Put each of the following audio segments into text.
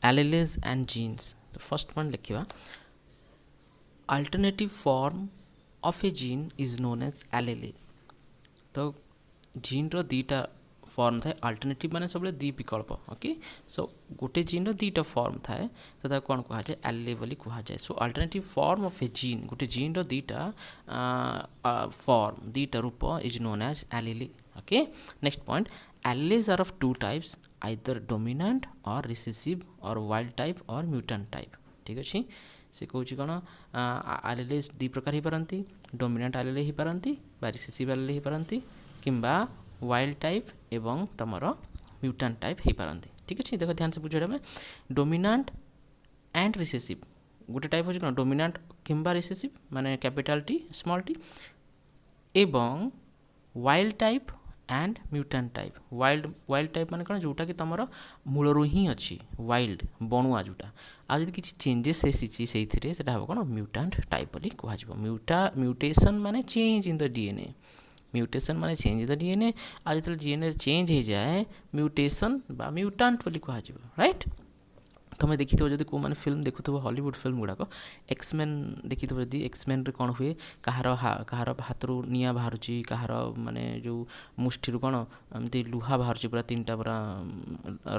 alleles and genes. तो first point लिखा alternative form of a gene is known as allele. तो gene रो दीटा फॉर्म थाए अल्टरनेटिव माने सब दी विकल्प ओके सो गोटे जीन रो दीटा फॉर्म थाए तो कौन कह जाए allele बोली कह जाए. So alternative form of a gene गोटे जीन रो दीटा फॉर्म दीटा रूप is known as allele. Okay next point alleles are of two types either dominant और रिसेसिव और वाइल्ड टाइप और म्यूटेंट टाइप. ठीक अच्छे से कौन कौन alleles दी प्रकार हो पारती डोमिनेंट allele हो पारती रिसेसिव allele हो पारती किंबा वाइल्ड टाइप एवं तुमर म्यूटेंट टाइप हो पारती. ठीक अच्छे देख ध्यान से बुझे में डोमिनेंट एंड रिसेसिव गोटे टाइप हो डोमिनेंट किंबा रिसेसिव माने कैपिटल टी स्मॉल टी एवं wild type and mutant type. Wild type माने कौन जोटा कि तुम मूलरू ही अच्छी वाइल्ड बणुआ जोटा आज किसी चेंजेस से हम कौन म्यूटेंट टाइप बोली कह. म्यूटेशन माने change in the DNA mutation माने चेंज इन द डीएनए आज जो डीएनए चेंज हो जाए म्यूटेशन बा म्यूटेंट बोली कह. राइट तुम्हें देखी थो जब को मैंने फिल्म देखु हॉलीवुड फिल्म गुड़ाक एक्समैन देखी थो जब एक्समैन कौन हुए कहार हाथ रू निआ बाहर कहार माने जो मुष्टि कौन एमती लुहा बाहर पूरा तीन टा पूरा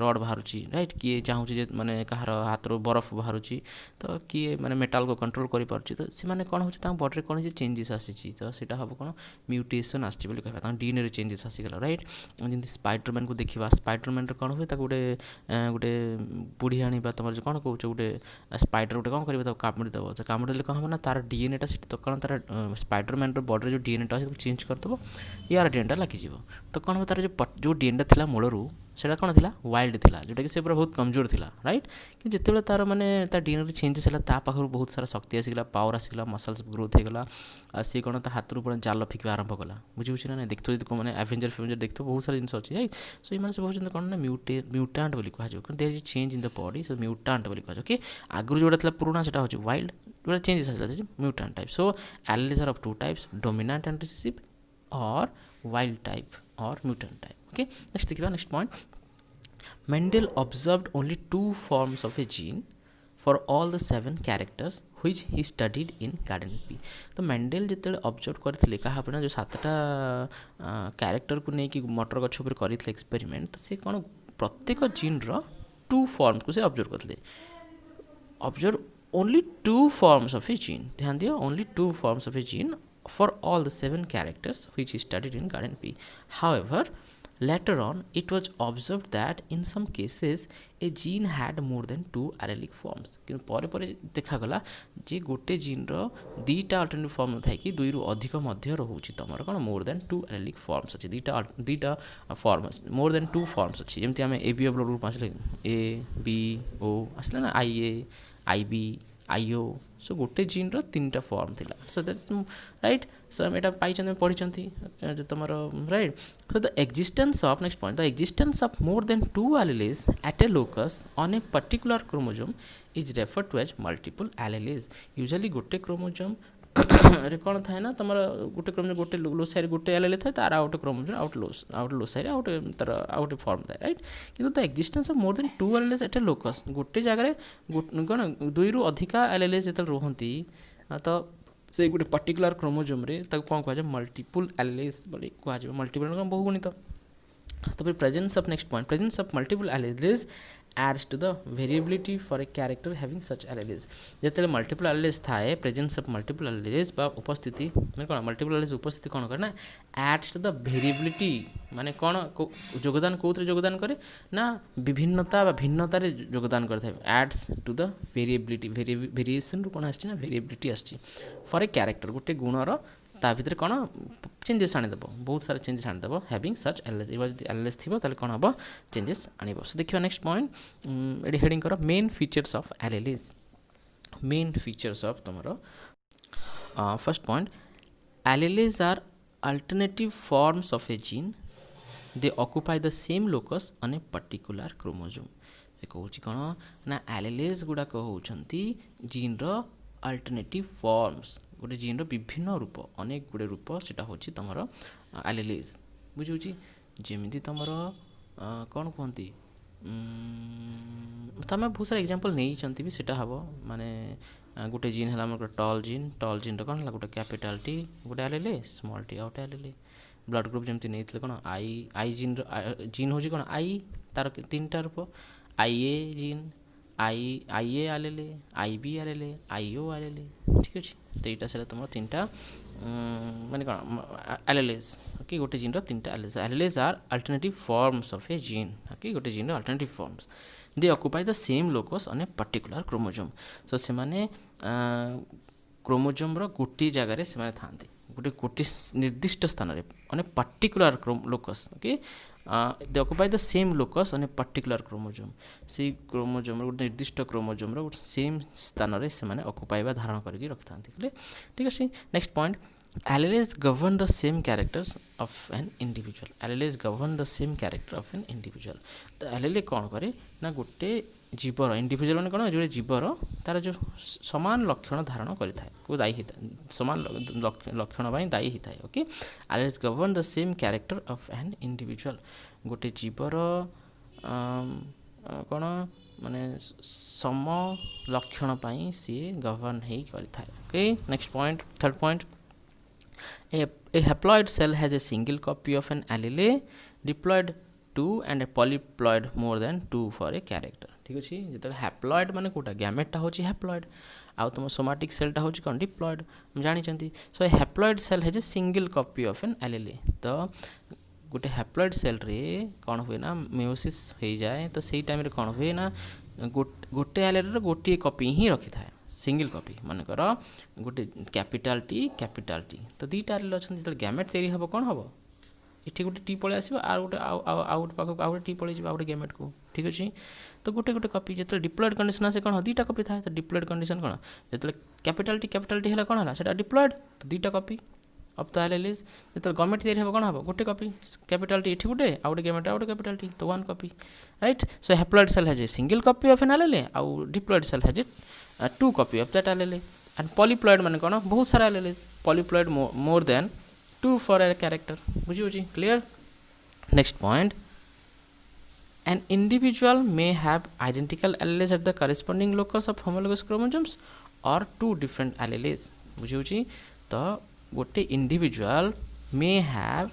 रड बाहर. राइट किए चाहूँ माने कहार हाथ रू बरफ बाहर तो किए माने मेटाल को कंट्रोल कर पार्टी तो से कौन हो बॉडी कौन चेंजेस आसी तो सीटा हम कौन म्यूटेशन आसी कह डीएनए चेंजेस आसीगला. राइट जमी स्पाइडरमैन को देखा स्पाइडरमैन कौन हुए गोटे गोटे बुढ़ी आनी तुम जो कौन कौच गोटे स्पाइडर गोटे कौन कर कामुड़ीदेव तो कामुड़ीदे कौन हम ना तार डीएनएटा से तो कौन तार स्पाइडरमैन बॉडी जो डीएनएटा अच्छे चेंज करदेव यार डीएनएटा लगिज तो कौन हम तार जो डीएनएटा था मूलरू से कौन थी वाइल्ड थी जोटा कि पूरा बहुत कमजोर थी. राइट कि जिते तार माने डीएनए चेंजेस है पाखर बहुत सारा शक्ति आसीगला पावर आसीगला मसल्स ग्रोथ होगा सी कौन हाथ रू पूरा जाल फिक आरंभ कला बुझे ना देखते देखो मैंने एवेंजर फेवेंजर देखते बहुत सारा जिन अच्छी. राइट सो ये सब होती कौन ना म्यूटेंट बोली कह there is change in the body so mutant बोली कह कि आगुरी जोटा था पुराना से हूँ वाइल्ड जोटा चेंजेस आसा mutant type. So alleles are of two types dominant and recessive और वाइल्ड टाइप और म्यूटेंट टाइप. ओके नेक्स्ट देखिए next point Mendel observed only two forms of a gene for all the 7 characters which he studied in garden P. तो Mendel जिते observe करते क्या जो 7टा character को लेकिन मटर गछ कर एक्सपेरिमेंट तो सी कौन प्रत्येक जीन टू फॉर्म को से ऑब्जर्व करते observe only 2 forms of a gene. ध्यान दियो only 2 forms of a gene for all the 7 characters which he studied in garden P. However, later on, it was observed that in some cases a gene had more than 2 allelic forms. कि परे परे देखागला जे गोटे gene दीटा alternative form था कि 2 रु अधिक मध्य रोचे तुम कौन मोर देन 2 allelic forms अच्छे दीटा फॉर्म मोर देन 2 forms अच्छे जमी आम ए बी ब्लड ग्रुप आसले ए बी ओ आसला ना आई ए आई बी आई ओ सो गोटे जीन 3टा फॉर्म थिला. सो दैट्स राइट सो आम यहाँ पाई पढ़ी जो तुम right. So the existence of next point the existence of more than 2 alleles at a locus on a particular chromosome is referred to as multiple alleles. Usually गोटे chromosome रे कौन थाए ना तुम गोटे क्रोमोजोम गोटे लोसाई गोटे एलेले थाए तार आउट क्रोमोजोम आउट लोसाई आउट तार आउट फॉर्म थाए. राइट किंतु the existence of more than 2 alleles at a locus गोटे जगह कौन 2 रु अधिका alleles जो रुहति तो से गोटे पर्टिकुलर क्रोमोजोम रे कौन कह मल्टीपल alleles बोली कह मल्टीपल बहुगुणित. तो फिर presence of next point presence of multiple alleles adds to the variability for a character having such alleles. जिते मल्टीपल alleles थाए प्रेजेंस ऑफ मल्टीपल alleles बा उपस्थिति मैंने कौन मल्टीपल alleles उपस्थिति कौन करना adds to the variability माने कौन योगदान कौन योगदान करे ना विभिन्नता भिन्नतार योगदान करता adds to the variability variation कौन आसी ना वेरिएबिलिटी आसी फॉर ए कैरेक्टर गोटे गुणर ता भीतर कौन चेंजेस आनीदेव बहुत सारा चेंजेस आनीदेव हैविंग सच alleles यदि alleles थी ताले कौन हम चेंजेस आनीब. सो देखिए नेक्स्ट पॉइंट ये हेडिंग कर main features of alleles. Main features of तुम first point alleles are alternative forms of a gene they occupy the same locus on a particular chromosome. से कहूँ कौन ना alleles गुड़ाक होती जीन अल्टरनेटिव फॉर्म्स गोटे जीन विभिन्न रूप अनेक गुड़े रूप से हूँ तुम alleles बुझे जमी तुम कौन कहती तो आम बहुत सारा एग्जांपल नहीं भी सेटा हम माने गोटे जीन है आम टल जीन कौन है गोटे कैपिटाल टी गोटे एल स्मॉल टी आउटे एल ब्लड ग्रुप जमी नहीं कौन आई जीन हूँ कौन आई तार तीन टा रूप आईए जीन आईए L IB L IO L ठीक अच्छे तो यहाँ से तुम तीन टा माने कौन एलएलएस ओके गोटे जीन तीन टा alleles are alternative forms of a gene okay गोटे gene alternative forms they occupy the same locus on a particular chromosome so से माने क्रोमोजोम रो गोटे जगार से था गोटे निर्दिष्ट स्थान में on a particular locus okay they occupy the same locus on a particular chromosome से क्रोमोजोम गोटे निर्दिष्ट क्रोमोजोम रो सेम स्थान में से ऑक्युपाई धारण करके रखि था ठीक अच्छे next point alleles govern the same characters of an individual alleles govern the same character of an individual तो allele कौन करे ना गोटे जीवर इंडिविजुअल मैंने कौन जो जीवर तार जो समान लक्षण धारण करें को दायी होता है समान लक्षण दायी होता है okay alleles govern the same character of an individual गोटे जीवर कौन माने सम लक्षण सी गवर्न हो करें okay next point third point A haploid cell has a single copy of an allele diploid 2 and a polyploid more than 2 for a character ठीक अच्छे जो haploid माने कोटा गैमेटा हूँ हैप्लॉइड आउ तुम सोमाटिक सेलटा हूँ कौन डिप्लॉइड जानते so haploid cell has a single copy of an allele तो गोटे हैप्लॉइड सेल रे कौन हुए ना मेयोसिस हो जाए तो सही टाइम कौन हुए ना गोटे एलएलए गोटे कॉपी ही रखी था सिंगल कॉपी मनकर गोटे कैपिटाल टी तो दुईटा एल अच्छा जो गैमेट तैयारी हम कौन हम ये गोटे टी पलि आसो आउ गोटे आउ गोटे पाक आउ गोटे टी पलि आउ गोटे गैमेट को ठीक अच्छे तो गोटे गोटे कॉपी जो डिप्लॉइड कंडीशन आसे कौन दुईटा कॉपी था तो डिप्लॉइड कंडीशन कौन जो कैपिटाल टी है कौन है से डिप्लॉइड तो दुईटा कॉपी अब तो एलएलएस जो गवर्नमेंट तैयारी हम कौन हम गोटे कॉपी कैपिटाल टी ये गोटे आउ गोटे गवर्नमेंट आउ गोटे कैपिटाल टी तो one copy right so haploid cell has a single copy of an allele आउ diploid cell has a 2 copy of that allele and polyploid माने कौन बहुत सारा alleles polyploid more than 2 for a character बुझी clear next point an individual may have identical alleles at the corresponding locus of homologous chromosomes or 2 different alleles बुझी तो गोटे individual may have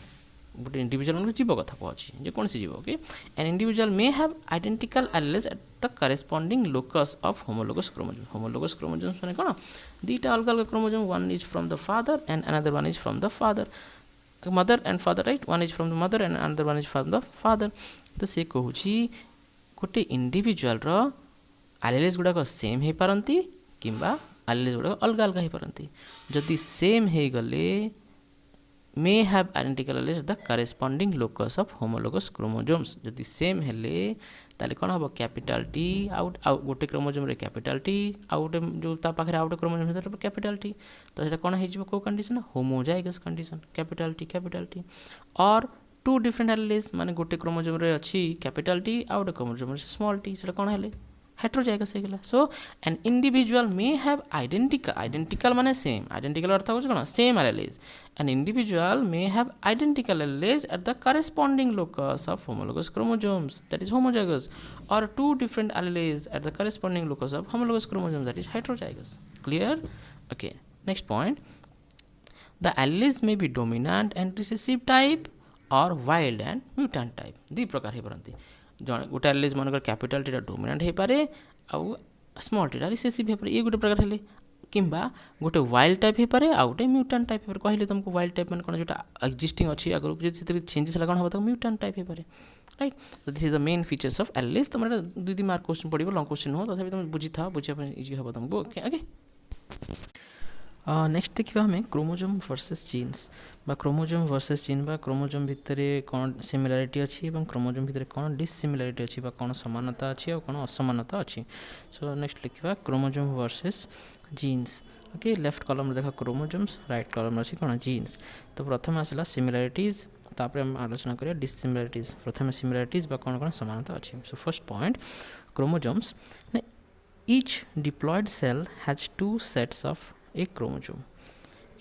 गोटे individual मतलब जीव कथा कहूँ जो कौन सी जीव okay N individual may have identical alleles at the corresponding locus of homologous chromosomes माने कौन दुईटा अलग अलग chromosome one is from the father and another one is from the father mother and father right one is from the mother and another one is from the father तो सी कहूँ गोटे individual alleged गुड़ाक same हो पारती किंबा alleged गुड़ाक अलग अलग हो पारती जदि same हो गले मे have identical alleged the corresponding locus of homologous chromosomes जदि सेम हेले ताले कौन हम कैपिटाल टी आउ गोटे क्रोमोसोम रे कैपिटाल टी आउ गोटे जो ता पाखरे आउ गोटे क्रोमोसोम कैपिटाल टी तो सेटा कौन हो को condition homozygous condition capital T और 2 डिफरेंट एलेज माने गोटे क्रोमोसोम रे अच्छी कैपिटाल टी आउ गोटे क्रोमोसोम रे स्मॉल टी सेटा कौन हेले हेट्रोजाइगस हो गला so an individual may have identical माने सेम आइडेंटिकल अर्थ हो कौन same alleles an individual may have identical alleles at the corresponding locus of homologous chromosomes that is homozygous or 2 different alleles at the corresponding locus of homologous chromosomes that is heterozygous clear okay next point the alleles may be dominant and recessive type or wild and mutant type दुई प्रकार हो पारती जन गोटे alleged मन capital T dominant हो पारे आउ small T recessive हो पारे ये गोटे प्रकार हेले किंबा गोटे वाइल्ड टाइप हो पारे आउ गोटे म्यूटेंट टाइप हो पारे कहले तुमको वाइल्ड टाइप मैंने कौन जो एक्जिस्टिंग अच्छी आगे जो चेंजेस है कौन हम तो म्यूटेंट टाइप हो पारे राइट तो this is the main features of alleged तुम 2 मार्क क्वेश्चन पड़ो लॉन्ग क्वेश्चन हो तभी तुम बुझी था बुझे इजी हम तुमको ओके ओके नेक्स्ट देखा हमें क्रोमोजोम वर्सेस जीन्स बा क्रोमोजोम वर्सेस जीन बा क्रोमोजोम भितर कौन सिमिलारिटी अच्छी और क्रोमोजोम भितर कौन डिसिमिलारिटी अच्छी बा कौन समानता अच्छी और कौन असमानता अच्छी सो नेक्स्ट लिखा chromosome versus genes okay left column देखा क्रोमोजोम्स राइट कॉलम अच्छी कौन जीन्स तो प्रथम आसला सिमिलारिटीज तापर हम आलोचना करिया डिसिमिलारिटीज प्रथम सिमिलारिटीज बा कौन कौन समानता अच्छी so first point chromosomes each diploid cell has 2 sets of a chromosome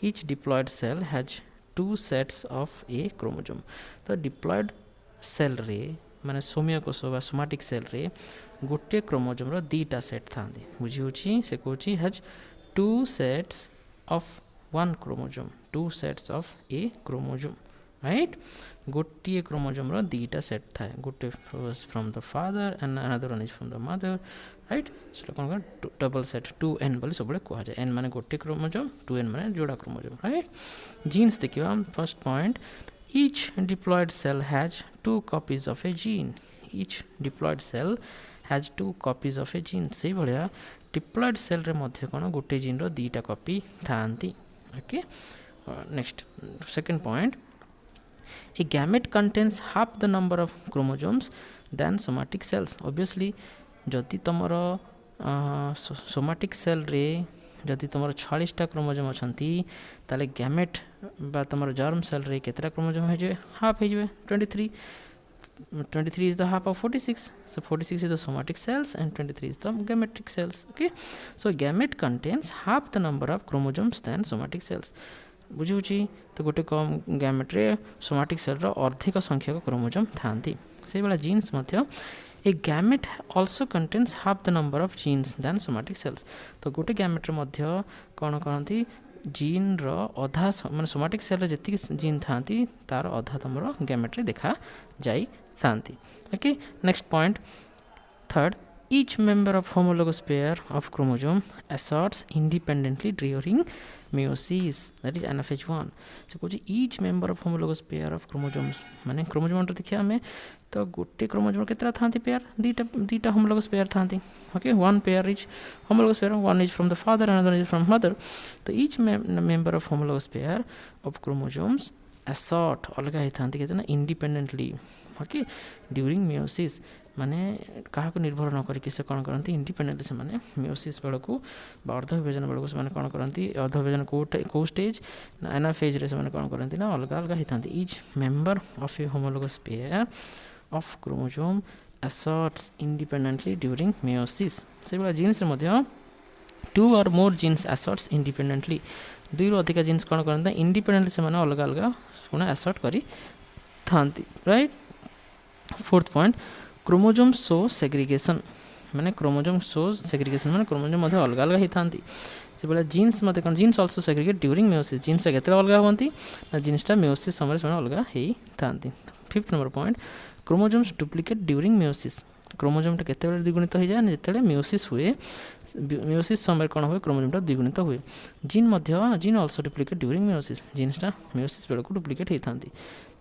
each diploid cell has 2 sets of a chromosome तो diploid cell रे माने सोम्य कोष बा सोमाटिक सेल रे गोटे क्रोमोजोम रो दीटा सेट थांदी बुझी होची से Kochi has two sets of one chromosome two sets of A chromosome right गोटे क्रोमोजोम रो दीटा सेट थाए गोटे from the father and another one is from the mother right से कौन डबल सेट 2n बोली सब कह जाए n माने गोटे क्रोमोजोम 2n माने जोड़ा क्रोमोजोम राइट जीन्स देखिबा first point each diploid cell has 2 copies of a gene each diploid cell has 2 copies of a gene से भलिया डिप्लॉयड सेल रे मध्य कोन गोटे जीन रो दीटा कॉपी थांती okay next second point a gamete contains half the number of chromosomes than somatic cells obviously जदि तुमर सोमाटिक सेल रे जदि तुमर 46 टा क्रोमोजोम अछंती ताले गैमेट बा तुमर जर्म सेल रे केतरा क्रोमोजोम है जे हाफ है जे 23 is the half of 46 so 46 is the somatic cells and 23 is the gametic cells okay so gamete contains half the number of chromosomes than somatic cells बुझी तो गोटे कम gamete रे somatic cell रो अधिक संख्यक क्रोमोजोम थांती से वाला जीन्स मध्य a gamete also contains half the number of genes than somatic cells तो गोटे गैमेट रे मध्य कौन कहती जीन रो अधा माने सोमाटिक सेल रे जति जीन थांती तार अधा तुमरो गैमेट रे देखा जाई थांती okay next point third each member of homologous pair of chromosome asserts independently during meiosis that is anaphase 1 so कुछ each member of homologous pair of chromosomes माने क्रोमोजोम तो देखिया हमें तो गोटे क्रोमोजोम केतरा थांती पेयर दीटा homologous pair थांती okay one pair is homologous pair one is from the father another is from mother तो each member of homologous pair of chromosomes assert अलग ही थांती कहते ना independently okay during meiosis माने कहा को निर्भर न करी से कौन करती इंडिपेंडेंटली से माने मेयोसिस बेल को अर्ध विभाजन बेल को से कौन करती अर्ध विभाजन को स्टेज ना एनाफेज रे से कौन करती ना अलग अलग ही थांती each member of a homologous pair of chromosome asserts independently during meiosis से वाला जीन्स रे मध्य 2 or more genes asserts independently दुई रो अधिक जीन्स कौन करता इंडिपेंडेंटली से अलग अलग कोन assert करी थांती right fourth point chromosome show segregation माने क्रोमोजोम शो सेग्रीगेशन माने क्रोमोजोम मध्य अलग अलग ही थांती से बोला जीन्स मते कौन genes also segregate during meiosis genes केतरा अलग होंती ना जीन्सटा मेयोसिस समय से अलग ही थांती fifth number point chromosomes duplicate during meiosis क्रोमोजोमटा केते बेले द्विगुणित हो जाए जेतेले मेयोसिस हुए मेयोसिस समय कौन हुए क्रोमोजोमटा द्विगुणित हुए जीन मध्य gene also duplicate during meiosis जीन्सटा मेयोसिस बेले को डुप्लिकेट ही थांती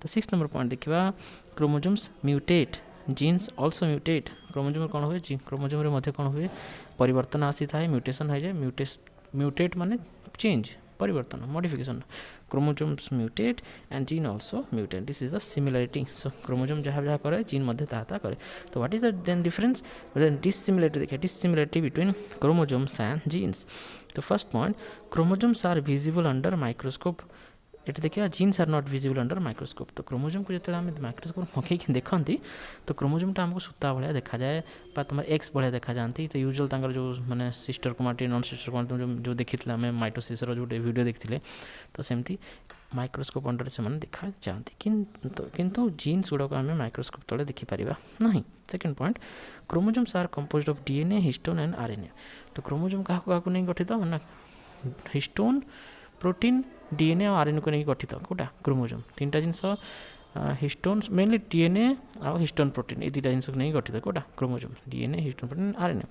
तो सिक्स्थ नंबर पॉइंट देखिबा chromosomes mutate genes also mutate chromosome कौन हुए क्रोमोजोम रे मध्य कौन हुए परिवर्तन आसी थाए म्यूटेशन हो जाए म्यूटेट माने चेंज परिवर्तन modification chromosomes mutate and gene also mutate this is the similarity so chromosome जहाँ जहाँ करे जीन मध्य ताहा करे तो what is the then difference then dissimilarity देखिए dissimilarity between chromosomes and genes तो first point chromosomes are visible under microscope ये देखिए genes are not visible under microscope तो क्रोमोजोम को जो माइक्रोस्कोप मकई देखती तो क्रोमोजोमटा आमको सूता भाया देखा जाए तुम एक्स भाया देखा जाती तो यूजुअल जो मैंने सिस्टर क्रोमाटी नॉन सिस्टर क्रोमाटी जो देखी आम माइटोसिस जो वीडियो देखते तो सेमती माइक्रोस्कोप अंडर से देखा जाती किंतु जीन्स गुड़ाक आम माइक्रोस्कोप तले देखिपर ना second point chromosomes are composed of DNA histone and RNA तो क्रोमोजोम क्या नहीं गठित ना हिस्टोन प्रोटीन डीएनए और आरएनए को नहीं गठित कोटा क्रोमोजोम तीन टा जिनस हिस्टोन मेनली डीएनए और हिस्टोन प्रोटीन ये दुटा जिनस नहीं गठित कोटा chromosome DNA histone protein RNA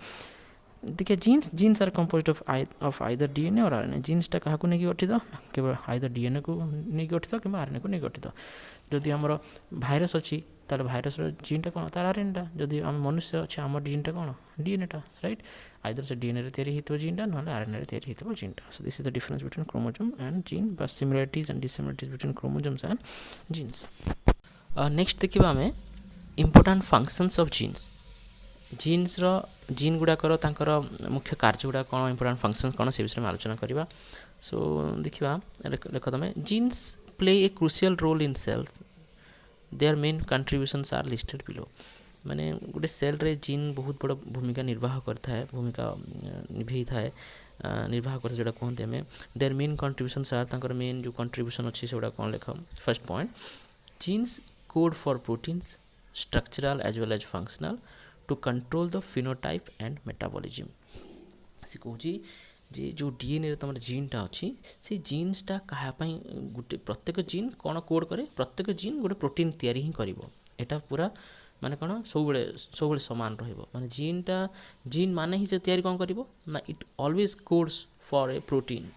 देखिए genes are composed of either DNA और आरएनए जीन्सटा क्या नहीं गठित केवल आइदर डीएनए को नहीं गठित कि आरएनए को नहीं गठित जदि आमर भाइरस अच्छी तार भाइरस जीनटा कौन तार आरएनएटा जदि आम मनुष्य अच्छे आम जीनटा कौन डीएनएटा राइट आइदर से डीएनए रे तैयारी होतो जीनटा ना आरएनए रे तैयारी होतो जीनटा so this is the difference between chromosome and gene but similarities and dissimilarities between chromosomes and genes next देखिबा हमें important functions of genes genes रो जीन गुड़ाकर तांकर मुख्य कार्य गुड़ा कौन इंपोर्टेंट फंक्शंस कौन से विषय में आलोचना करवा सो देखिबा लेख तमें genes play a crucial role in cells their main contributions are listed below माने गोटे सेल रे जीन बहुत बड़ भूमिका निर्वाह करता है भूमिका निभे थाए निर्वाह करता जोड़ा कहते हैं देयर मेन कंट्रीब्यूशंस आर तांकर मेन जो कंट्रीब्यूशन अच्छी से कौन लेख first point genes code for proteins structural as well as functional to control the phenotype and metabolism. से कहूँ जे जो डीएनए तुम जीनटा अच्छी से जीन्सटा कहाँपाई गोटे प्रत्येक जीन कौन कोड करे प्रत्येक जीन गोटे प्रोटीन तैयारी ही कर एटा पूरा माने कौन सब सामान रही जीनटा जीन माने ही से तैयारी कौन कर ना it always codes for a protein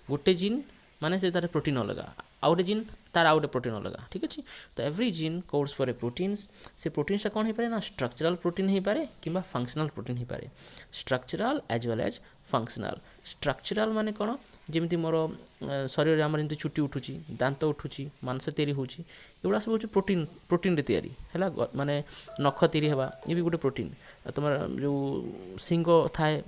गोटे जीन माने से तार प्रोटीन अलग आउ गोटे जीन तार आउ गोटे प्रोटीन अलग ठीक अच्छे तो every gene codes for a proteins से प्रोटीन्सटा कौन हो पारे ना स्ट्रक्चरल प्रोटीन हो पारे कि फंक्शनल प्रोटीन हो पारे structural as well as functional structural माने कौन जमी मोर शरीर आम जमी चुटी उठुची दांत उठुची मांस तैयारी होची एगुड़ा सब हूँ प्रोटीन प्रोटीन तैयारी है माने नख तैयारी हवा ये भी गोटे प्रोटीन तुम जो सिंग थाए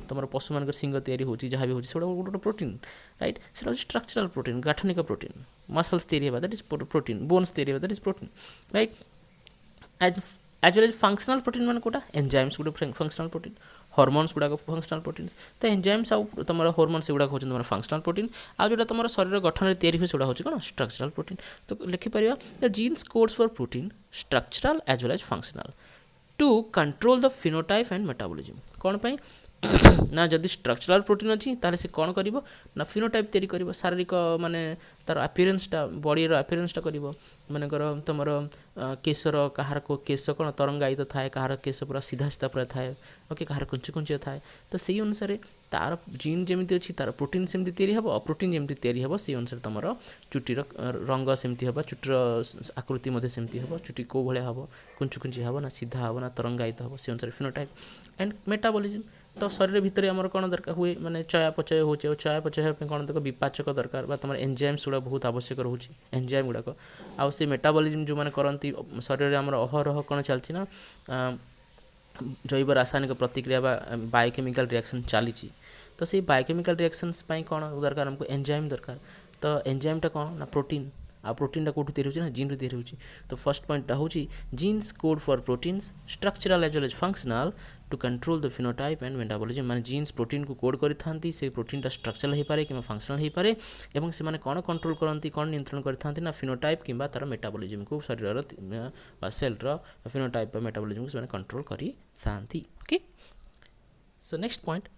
तुम पशु मान सिंग तैयारी होची जहाँ भी होची सेगुड़ा गोटे प्रोटीन राइट से स्ट्रक्चरल प्रोटीन गाठनिक प्रोटीन मसल्स तैयारी हवा दैट इज प्रोटीन बोन्स तैयारी हवा that is protein right as well as functional protein मान कोटा एंजाइम्स गोटे फंक्शनल प्रोटीन हॉर्मोन्स गुड़ाक फंक्शनल प्रोटीन्स तो एंजाइम्स आउ तुम हॉर्मोन्स गुड़ाक होती तुम फंक्शनल प्रोटीन आज जो तुम शरीर गठन में तैयारी हुए सेगुड़ा हूँ कौन स्ट्रक्चरल प्रोटीन तो लिखिपर the genes codes for protein structural as well as functional to control the phenotype and metabolism कौन पाई ना जदि स्ट्रक्चरल प्रोटीन अच्छी ताले से कौन कर ना फिनोटाइप तैयारी कर शारीरिक माने तार अपीयरेन्सटा बॉडी अपीयरेन्सटा कर मानकर तुम केशर कहार को केश कौन तरंगायित थाए कहार केश पूरा सीधा सीधा पूरा थाए ओके कहार कुंची कुंची थाए तो से अनुसार तार जीन जमी अच्छी तार प्रोटीन सेमती तैयारी हम अप्रोटीन जमी तैयारी हम से अनुसार तुम चुटीर रंग सेमती हम चुटीर आकृति सेमती हम चुटी कौ भाया हम कुंची कुंची हम ना सीधा हम ना तरंगायित हम से अनुसार फिनोटाइप एंड मेटाबॉलिज्म तो शरीर भितर आमर कौन दरकार हुए माने चयापचय हो चयापचय कौन देख विपाचक दरकार तुम एंजाइम्स गुड़ा बहुत आवश्यक रोचे एंजाइम गुड़ाक आउ से मेटाबॉलिज्म जो मैंने करती शरीर में आमर अहरह कौन चलती ना जैव रासायनिक प्रतिक्रिया बायोकेमिकल रिएक्शन चली तो से बायोकेमिकल रिएक्शंस कौन दरकार हमको एंजाइम दरकार तो एंजाइमटा कौन ना प्रोटीन आ प्रोटीनटा कौट तैयारी होची ना जीन रे तैयारी होची तो फर्स्ट पॉइंटटा होची genes code for proteins structural as well as functional to control the phenotype and metabolism माने जीन्स प्रोटीन को कोड करि थांती से प्रोटीनटा स्ट्रक्चरल हे पारे कि फंक्शनल हे पारे एवं से माने कौन कंट्रोल करती कौन नियंत्रण करि थांती ना फिनोटाइप किंबा तार मेटाबॉलिज्म को शरीर बा सेल रो फिनोटाइप मेटाबॉलिज्म को से माने कंट्रोल करि थांती okay so next point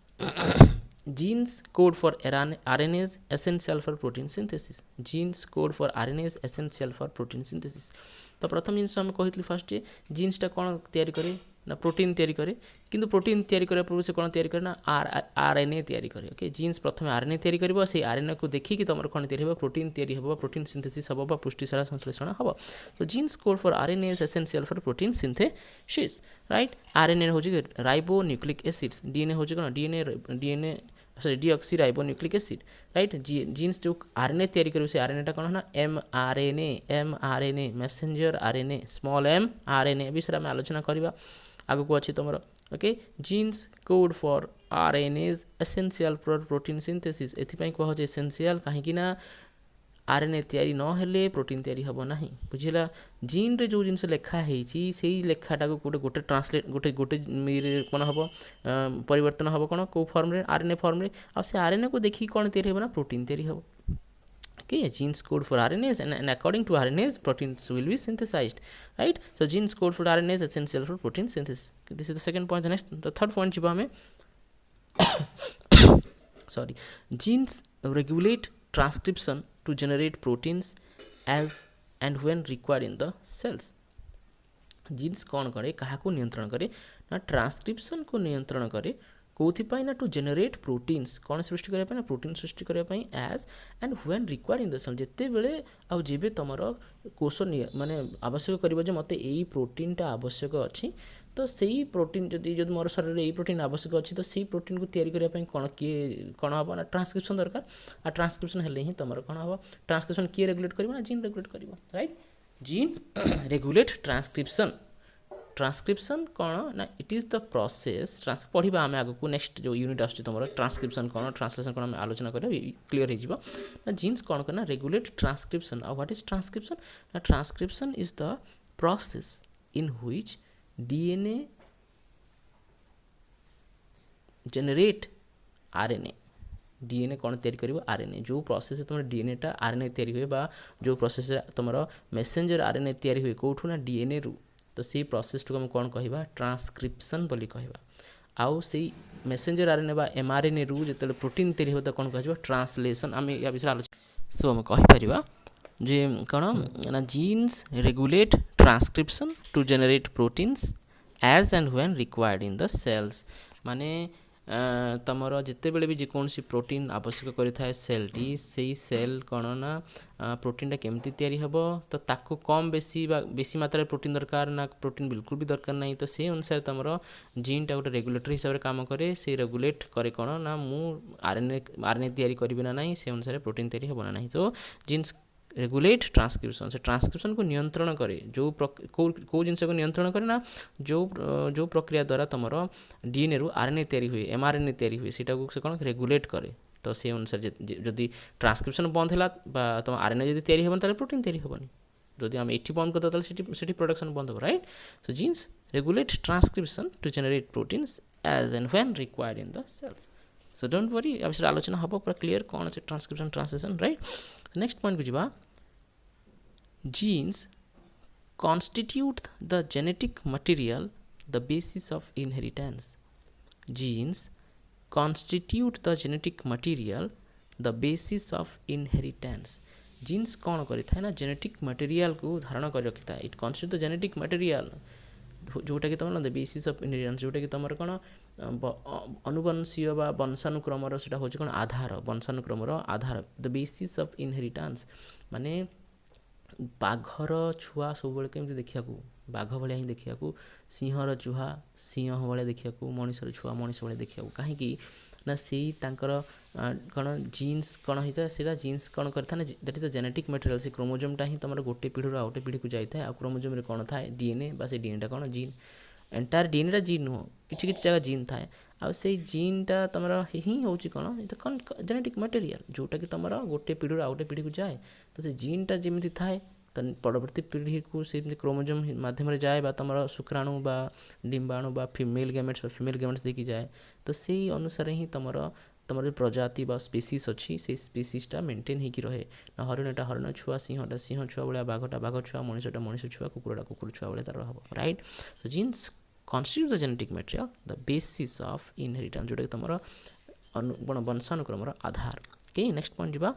genes code for RNAs essential for protein synthesis genes code for RNAs essential for protein synthesis तो प्रथम जिनस आम कहली फास्ट जीन्सटा कौन तैयारी करे ना प्रोटीन तैयारी करे किंतु प्रोटीन तैयारी करने पूर्व से कौन तैयारी करे ना आरएनए तैयारी करे ओके जीन्स प्रथम आरएनए तैयारी कर से आरएनए को देखिए तुम कौन तैयारी हो प्रोटीन तैयारी हो प्रोटीन सिंथेसिस हम पुष्टिसार संश्लेषण हम तो genes code for RNA is essential for protein synthesis right RNA हो राइबो न्यूक्लिक एसिड्स डीएनए हो कौन DNA sorry deoxyribonucleic acid right genes जो आरएनए तैयारी करें से आरएनएटा कौन है ना mRNA messenger RNA small m RNA विषय आम आलोचना करवा आग को अच्छी तुम okay genes code for RNAs essential for protein synthesis एथिपाई कह एसेंशियल कहीं आरएनए तैयारी नहेले प्रोटीन तैयारी हम ना बुझेगा जीन रे जो जिनस लेखाही से लेखाटा को गोटे ट्रांसलेट गोटे गोटे कौन हम परिवर्तन हम कौन कौ फर्म रे आरएनए फर्म रे आ से आरएनए को देखिए कौन तैयारी हम ना प्रोटीन तैयारी हम okay genes code for RNAs and according to RNAs proteins will be synthesized right so genes code for RNAs essential for protein synthesis this is the second point the next the third point jiba hame sorry genes regulate transcription to generate proteins as and when required in the cells genes कौन करे क्या को नियंत्रण करे ना transcription को नियंत्रण करे कौथिपाई ना टू जेनेरेट प्रोटीन्स कौन सृष्टि करने ना प्रोटीन सृष्टि करने as and when required in the cell जिते बेले आउ जेबे तुमर कोष माने आवश्यक करिवो जे मते एई प्रोटीनटा आवश्यक अछि तो सेही प्रोटीन जदि मोर शरीर में प्रोटीन आवश्यक अच्छी तो सेही प्रोटीन को तैयारी करने कौन किए कौन हम ना ट्रांसक्रिप्शन दरकार आ ट्रांसक्रिप्शन हेले ही तुम कौन हम ट्रांसक्रिप्शन किए रेगुलेट कर ना जीन रेगुलेट कर राइट जीन रेगुलेट ट्रांसक्रिप्शन कौन ना इट इज द प्रोसेस पढ़ा आम आग को नेक्स्ट जो यूनिट आस तुम ट्रांसक्रिप्शन कौन ट्रांसलेशन कौन आलोचना करा क्लीयर हो जीन्स कौन करना रेगुलेट ट्रांसक्रिप्शन और व्हाट इज ट्रांसक्रिप्शन ना transcription is the process in which DNA generate RNA DNA कौन तैयारी करिवो आरएनए जो प्रोसेस तुम डीएनएटा आरएनए तैयारी हुए बा जो प्रोसेस तुम मेसेंजर आरएनए तैयारी हुए कौटू ना डीएनए रु तो से प्रोसेस को हम कौन कहवा ट्रांसक्रिप्शन बोली कहवा आउ से मेसेंजर आरएनए बा एमआरएनए रु जो प्रोटीन तैयारी हो तो कौन कह ट्रांसलेशन आम या विषय आलोचना सो हम कहीपर जे कौन ना genes regulate transcription to generate proteins as and when required in the cells माने तुमर जिते बड़े भी जेकोसी प्रोटीन आवश्यक करें सेलटी से सेल कौन ना प्रोटीनटा केमती तैयारी हम तो ताको कम बेसी मात्रा प्रोटीन दरकार ना प्रोटीन बिल्कुल भी दरकार नहीं तो से अनुसार तुम जीनटा गोटे रेगुलेटर हिसाब से काम करे से रेगुलेट करे कौन ना मु आरएनए तैयारी करी ना नहीं से अनुसार प्रोटीन तैयारी हम ना तो जीन्स रेगुलेट ट्रांसक्रिप्शन से ट्रांसक्रिप्शन को नियंत्रण करे जो कौ जिनस को नियंत्रण करे ना जो प्रक्रिया द्वारा तुम डीएनए रु आरएनए तैयारी हुए एमआरएनए तैयारी हुए सीटा को से कौन रेगुलेट करे तो से अनुसार जदि ट्रांसक्रिप्शन बंद है तुम आरएनए जब तैयारी हेबन प्रोटीन तैयारी हेबनी जदि आम एटी बंद करदे से प्रोडक्शन बंद हो right so genes regulate transcription to generate proteins as and when required in the cells so don't worry अब आलोचना हम पूरा क्लीयर कौन से transcription translation right next point को जीवा genes constitute the genetic material the basis of inheritance genes constitute the genetic material the basis of inheritance genes कौन करिथा ना जेनेटिक मटेरियल को धारण कर रखिता it constitute the genetic material जोटा कि तुम द बेसिस ऑफ इनहेरिटेंस जोटा कि तुम कौन अनुवंशीय बा वंशानुक्रमर सेटा होछि कौन आधार वंशानुक्रमर आधार द बेसिस ऑफ इनहेरिटेंस माने बाघर छुआ सब बेले केमती देखा बाघ भाया ही देखा सिंहर चुहा सिंह भाया देखा मनीषर छुआ मनीष भाया देखा कहीं ना से कौन जीन्स कौन होता है सीटा जीन्स कौन करता है that is the genetic material से क्रोमोजोमटा ही तुम गोटे पीढ़ी आउ गोटे पीढ़ी को जाए आ क्रोमोजोम कौन था डीएनए बा से डीएनएटा कौन जीन एंटायर डीएनएटा जीन नुह किसी जगह जीन थाए आ से जीनटा तुम ही हूँ कौन कौन जेनेटिक मटेरियल जोटा कि तुम गोटे पीढ़ी आउ गोटे पीढ़ी को जाए तो से जीनटा जमी थाए तो परवर्ती पीढ़ी को से क्रोमोजोम माध्यम जाए बा तुम शुक्राणु बा डिम्बाणु बा फीमेल गैमेट्स देखी जाए तो से अनुसार ही तुम जो प्रजाति बा स्पीसीज अच्छी से स्पीसीजटा मेंटेन होकर रहे ना हरिणटा हरिण छुआ सिंहटा सिंह छुआ भाया बाघटा बाघ छुआ मनीषटा मनीष छुआ कुकुरटा कुकुर छुआ भाया तार हम right so genes constitute the genetic material the basis of inheritance जोटा कि तुम वंशानुक्रमर आधार ओके नेक्स्ट पॉइंट जीवा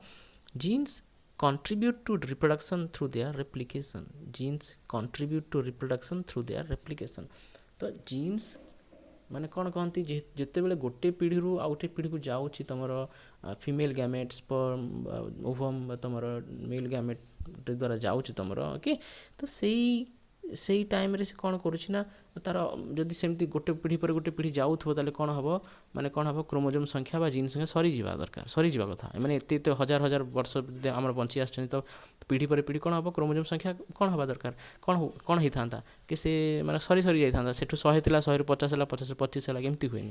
genes contribute to reproduction through their replication genes contribute to reproduction through their replication तो genes माने कौन कहती जिते बड़े गोटे पीढ़ी रू आउ गोटे पीढ़ी को जाऊँगी तुम फीमेल गैमेट स्पर्म ओवम तुम मेल गैमेट द्वारा जाऊँगी तुम ओके तो से टाइम रे से कौन करुँना तार जदि सेमती गोटे पीढ़ी पर गोटे पीढ़ी जाऊँ ताले कौन हम माने कौन हम क्रोमोजोम संख्या बा जीन संख्या सरी जा दरकार सरी जा कथा माने एत हजार हजार वर्ष आम बंची आस तो पीढ़ी पर पीढ़ी कौन हम क्रोमोजोम संख्या कौन हवा दरकार कौन होता था कि से माने सरी सरी जाता से 100 था 100 50 है 50 25 है एमती हुए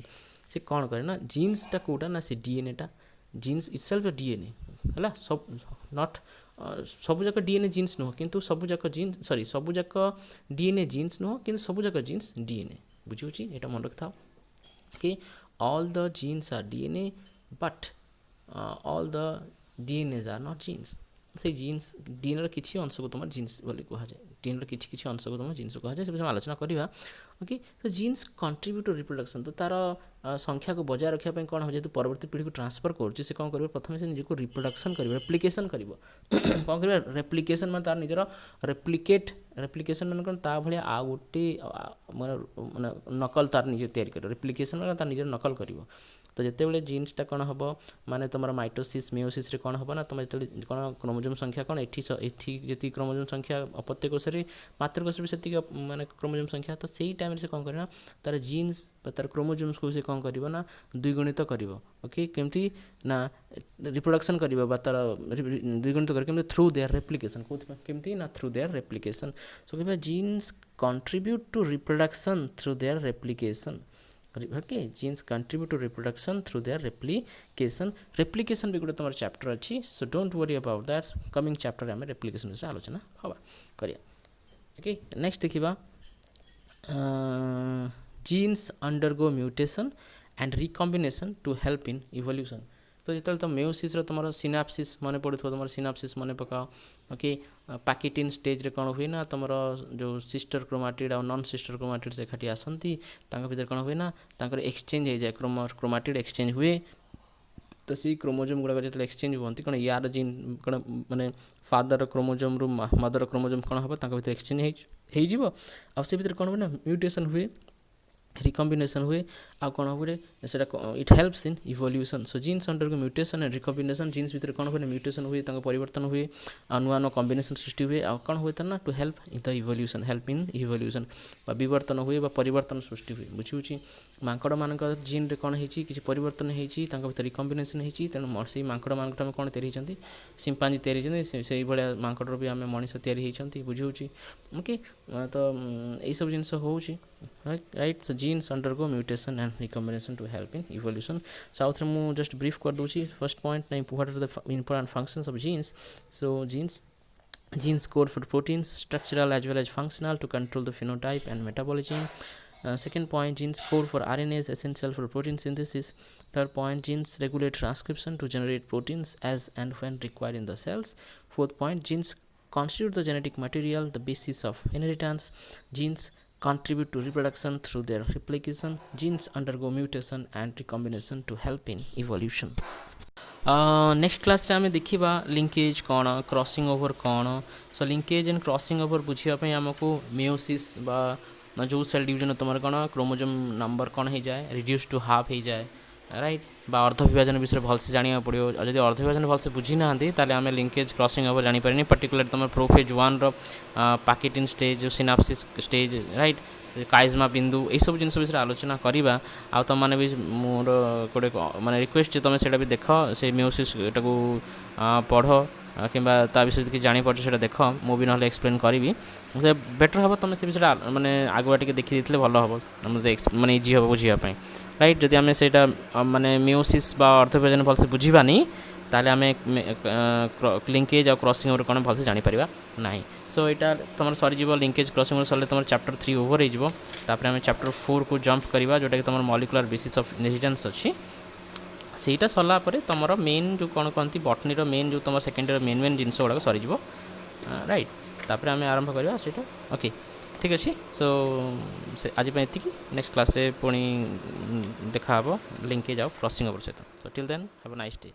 से कौन करे ना जीन्सटा कौटा ना से डीएनएटा जीन्स इटसेल्फ डीएनए है सब नट सबुजाक डीएनए जीन्स नुह किंतु सबुजाक जीन्स सॉरी सबुजाक डीएनए जीन्स नुह किंतु सबुजाक जीन्स डीएनए बुझी ये मन रखा कि all the genes are DNA but all the DNAs are not genes से जीन्स डीएनए किसी अंश को तुम जीन्स बोली कहुए डीएनए किसी अंश को तुम जीन्स कहुए से आलोचना करवा ओके तो जीन्स कंट्रीब्यूट टू रिप्रोडक्शन तो तार संख्या को बजाय रखापी कौन हो जेहतु परवर्ती पीढ़ी को ट्रांसफर कर कौन कर प्रथम से निजी को रिप्रोडक्शन कर रेप्लिकेशन कर कौन कर रेप्लिकेशन मैं तार निजर रेप्लिकेशन मैंने कौन ता भाया आ गोटे माने नकल तार निजे तैयारी कर रेप्लिकेशन मैंने तार निजर नकल कर तो जिते बड़े जीन्सटा कौन हम माने तुम माइटोसिस मेयोसिस कौन हम ना तुम जो कौन क्रोमोजोम संख्या कौन ये जी क्रोमोजोम संख्या अपत्य कोश मातृकोश भी से माने क्रोमोजोम संख्या तो सही टाइम से कौन करना तार जीन्स तार क्रोमोजोम्स को से कौन कर ना द्विगुणित कर ओके केमती ना रिप्रोडक्शन कर तार द्विगुणित कर थ्रू देयर रेप्लिकेशन केमती ना थ्रू देयर रेप्लिकेशन सो कहबा genes contribute to reproduction through their replication okay genes contribute to reproduction through their replication भी गोटे तुम चैप्टर अच्छी so don't worry about that coming chapter आम रेप्लिकेशन विषय आलोचना हवा करिया ओके नेक्स्ट देखिबा genes undergo mutation and recombination to help in evolution तो जो तुम मेयोसिस तुम सिनाप्सिस मन पड़ू तुम सिनाप्सिस मन पकाओ ओके पैकेटिन स्टेज रे कौन हुए ना तुम जो सिस्टर क्रोमाटिड और नॉन सिस्टर क्रोमाटिड से एकाठी आसती भितर कौन हुए ना एक्सचेंज हो जाए क्रोमाटिड एक्सचेंज हुए तो सी क्रोमोजोम गुड़ाक जो एक्सचेंज होती कौन यार जीन कौन माने फादर क्रोमोजोम रु मदर क्रोमोजोम कौन हम भर एक्सचेंज हो से भर कौन हुए ना म्यूटेशन हुए रिकम्बिनेशन हुए आ कौन हुए से it helps in evolution so genes under mutation and recombination genes भीतर कौन हुए म्यूटेशन हुए परिवर्तन हुए आ नुआ नुआ कम्बिनेशन सृष्टि हुए आ कौन हुए ना to help in the evolution help in evolution बर्तन हुए परिवर्तन सृष्टि हुए बुझी मांकड़ मान जीन रे कौन होती किसी परिवर्तन होती भर रिकम्बिनेशन होती तेणु से मांकड़ मान कौन तैयारी सिंपांजी तैयारी से भाया मांकड़ भी आम मनीष तैयारी बुझे ओके तो यही सब जिन हो right so genes undergo mutation and recombination to help in evolution साउथ में मुझे जस्ट ब्रीफ कर दूसरी फर्स्ट पॉइंट ना what are the important functions of genes so genes code for proteins structural as well as functional to control the phenotype and metabolism. Second point, genes code for RNA is essential for protein synthesis. Third point, genes regulate transcription to generate proteins as and when required in the cells. Fourth point, genes constitute the genetic material, the basis of inheritance. Genes contribute to reproduction through their replication. Genes undergo mutation and recombination to help in evolution. Next class रे आमे देखिबा linkage कौन crossing over कौन सो linkage and crossing over बुझापी आमको meiosis बा जो cell division तुम कौन क्रोमोजोम नंबर कौन हो जाए रिड्यूस टू हाफ हो जाए राइट बा अर्ध विभाजन विषय भलसे जाना पड़ो जब अर्ध विभाजन भलसे बुझी ना आम लिंकेज क्रॉसिंग ओवर जापर पर्टिकुलर तुम प्रोफेज 1 पैकेटिन स्टेज जो सिनाप्सिस स्टेज राइट काइजमा बिंदु यही सब जिन विषय आलोचना करवा आ तुम मैंने भी मोर गोटे माने रिक्वेस्ट तुम से भी देख से मेयोसिस को पढ़ कि विषय कि जापर से देख मुझे ना एक्सप्लेन करी से बेटर हम तुम से विषय माने आगुआ टे देखी भल हम माने इजी हम बुझापी राइट जदि आम से माने मेयोसिस अर्ध विभाजन भलसे बुझानी ताले आम लिंकेज और क्रॉसिंग ओवर कौन भलसे जापर ना सो यहाँ तुम सरीज लिंकेज क्रॉसिंग ओवर सर तुम चैप्टर 3 ओवर होपर आम चैप्टर 4 को जंप करवा जोटा कि तुम मॉलिक्यूलर बेसिस ऑफ इनहेरिटेंस अच्छी सेटा सरलापर तुम मेन जो कौन कहती बटनी मेन जो तुम सेकेंड ईयर मेन जिनस गुड़ाक सरीज राइट तापर आम आरंभ करवा सेटा ओके ठीक अच्छे सो आज ये नेक्स्ट क्लास रे पुणी देखा लिंकेज आउ क्रॉसिंग ओवर सहित so till then have a nice day.